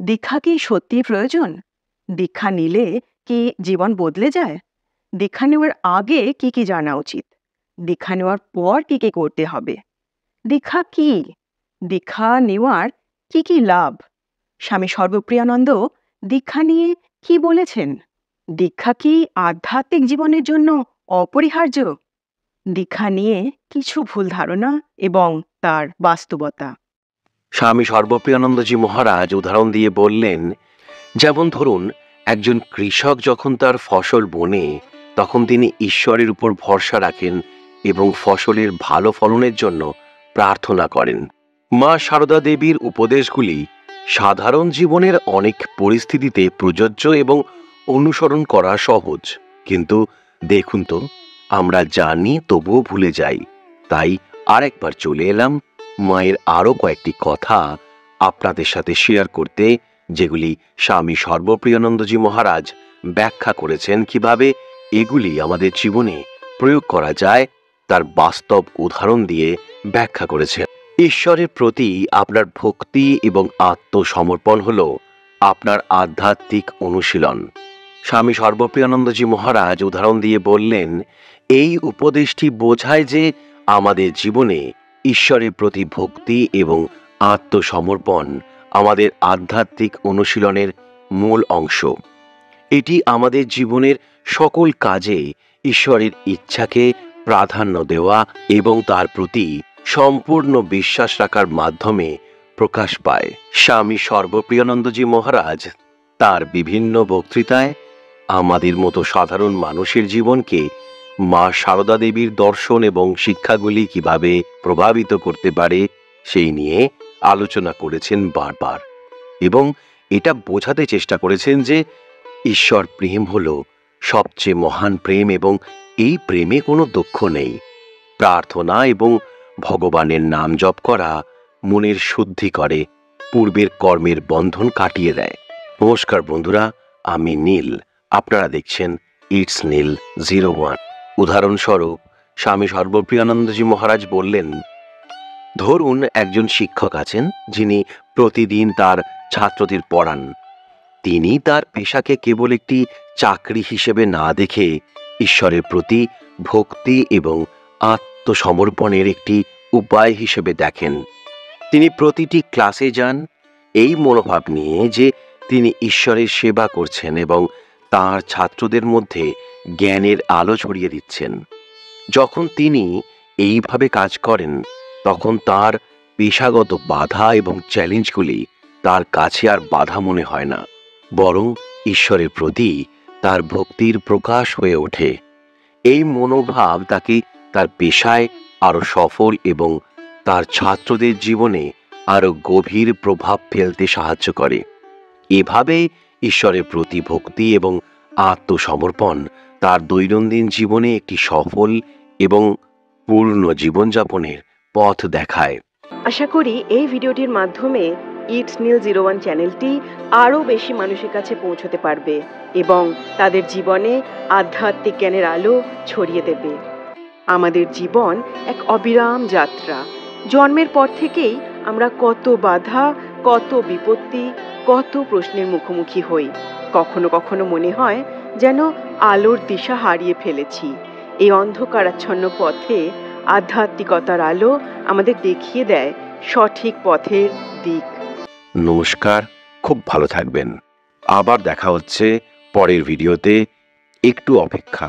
দীক্ষা কি সত্যিই প্রয়োজন? দীক্ষা নিলে কি জীবন বদলে যায়? দীক্ষা নেওয়ার আগে কি কি জানা উচিত? দীক্ষা নেওয়ার পর কি কি করতে হবে? দীক্ষা কি? দীক্ষা নেওয়ার কি কি লাভ? স্বামী সর্বপ্রিয়ানন্দ দীক্ষা নিয়ে কি বলেছেন? দীক্ষা কি আধ্যাত্মিক জীবনের জন্য অপরিহার্য? দীক্ষা নিয়ে কিছু ভুল ধারণা এবং তার বাস্তবতা। স্বামী সর্বপ্রিয়ানন্দজি মহারাজ উদাহরণ দিয়ে বললেন, যেমন ধরুন একজন কৃষক যখন তার ফসল বোনে তখন তিনি ঈশ্বরের উপর ভরসা রাখেন এবং ফসলের ভালো ফলনের জন্য প্রার্থনা করেন। মা সারদা দেবীর উপদেশগুলি সাধারণ জীবনের অনেক পরিস্থিতিতে প্রযোজ্য এবং অনুসরণ করা সহজ, কিন্তু দেখুন তো, আমরা জানি তবুও ভুলে যাই। তাই আরেকবার চলে এলাম মায়ের আরো কয়েকটি কথা আপনাদের সাথে শেয়ার করতে, যেগুলি স্বামী সর্বপ্রিয়ানন্দজি মহারাজ ব্যাখ্যা করেছেন কিভাবে এগুলি আমাদের জীবনে প্রয়োগ করা যায়, তার বাস্তব উদাহরণ দিয়ে ব্যাখ্যা করেছেন। ঈশ্বরের প্রতি আপনার ভক্তি এবং আত্মসমর্পণ হল আপনার আধ্যাত্মিক অনুশীলন। স্বামী সর্বপ্রিয়ানন্দজি মহারাজ উদাহরণ দিয়ে বললেন, এই উপদেশটি বোঝায় যে আমাদের জীবনে ঈশ্বরের প্রতি ভক্তি এবং আত্মসমর্পণ আমাদের আধ্যাত্মিক অনুশীলনের মূল অংশ। এটি আমাদের জীবনের সকল কাজে ঈশ্বরের ইচ্ছাকে প্রাধান্য দেওয়া এবং তার প্রতি সম্পূর্ণ বিশ্বাস রাখার মাধ্যমে প্রকাশ পায়। স্বামী সর্বপ্রিয়ানন্দজি মহারাজ তার বিভিন্ন বক্তৃতায় আমাদের মতো সাধারণ মানুষের জীবনকে মা সারদা দেবীর দর্শন এবং শিক্ষাগুলি কিভাবে প্রভাবিত করতে পারে সেই নিয়ে আলোচনা করেছেন বারবার, এবং এটা বোঝাতে চেষ্টা করেছেন যে ঈশ্বর প্রেম হল সবচেয়ে মহান প্রেম এবং এই প্রেমে কোনো দুঃখ নেই। প্রার্থনা এবং ভগবানের নাম জপ করা মনের শুদ্ধি করে, পূর্বের কর্মের বন্ধন কাটিয়ে দেয়। নমস্কার বন্ধুরা, আমি নীল, আপনারা দেখছেন ইটস নীল 01। উদাহরণস্বরূপ স্বামী সর্বপ্রিয়ানন্দজি মহারাজ বললেন, ধরুন একজন শিক্ষক আছেন যিনি প্রতিদিন তার ছাত্রদের পড়ান। তিনি তার পেশাকে কেবল একটি চাকরি হিসেবে না দেখে ঈশ্বরের প্রতি ভক্তি এবং আত্মসমর্পণের একটি উপায় হিসেবে দেখেন। তিনি প্রতিটি ক্লাসে যান এই মনোভাব নিয়ে যে তিনি ঈশ্বরের সেবা করছেন এবং তার ছাত্রদের মধ্যে জ্ঞানের আলো ছড়িয়ে দিচ্ছেন। যখন তিনি এইভাবে কাজ করেন তখন তার পেশাগত বাধা এবং চ্যালেঞ্জগুলি তার কাছে আর বাধা মনে হয় না, বরং ঈশ্বরের প্রতি তার ভক্তির প্রকাশ হয়ে ওঠে। এই মনোভাব তাকে তার পেশায় আরো সফল এবং তার ছাত্রদের জীবনে আরো গভীর প্রভাব ফেলতে সাহায্য করে। এভাবে ঈশ্বরের প্রতি ভক্তি এবং আত্মসমর্পণ তার দৈনন্দিন জীবনে একটি সফল এবং পূর্ণ জীবনযাপনের পথ দেখায়। আশা করি এই ভিডিওটির মাধ্যমে ইটস নীল 01 চ্যানেলটি আরও বেশি মানুষের কাছে পৌঁছতে পারবে এবং তাদের জীবনে আধ্যাত্মিক জ্ঞানের আলো ছড়িয়ে দেবে। আমাদের জীবন এক অবিরাম যাত্রা। জন্মের পর থেকেই আমরা কত বাধা, কত বিপত্তি, কত প্রশ্নের মুখোমুখি হই। কখনো কখনো মনে হয় যেন আলোর দিশা হারিয়ে ফেলেছি। এই অন্ধকারাচ্ছন্ন পথে আধ্যাত্মিকতার আলো আমাদের দেখিয়ে দেয় সঠিক পথের দিক। নমস্কার, খুব ভালো থাকবেন। আবার দেখা হচ্ছে পরের ভিডিওতে। একটু অপেক্ষা।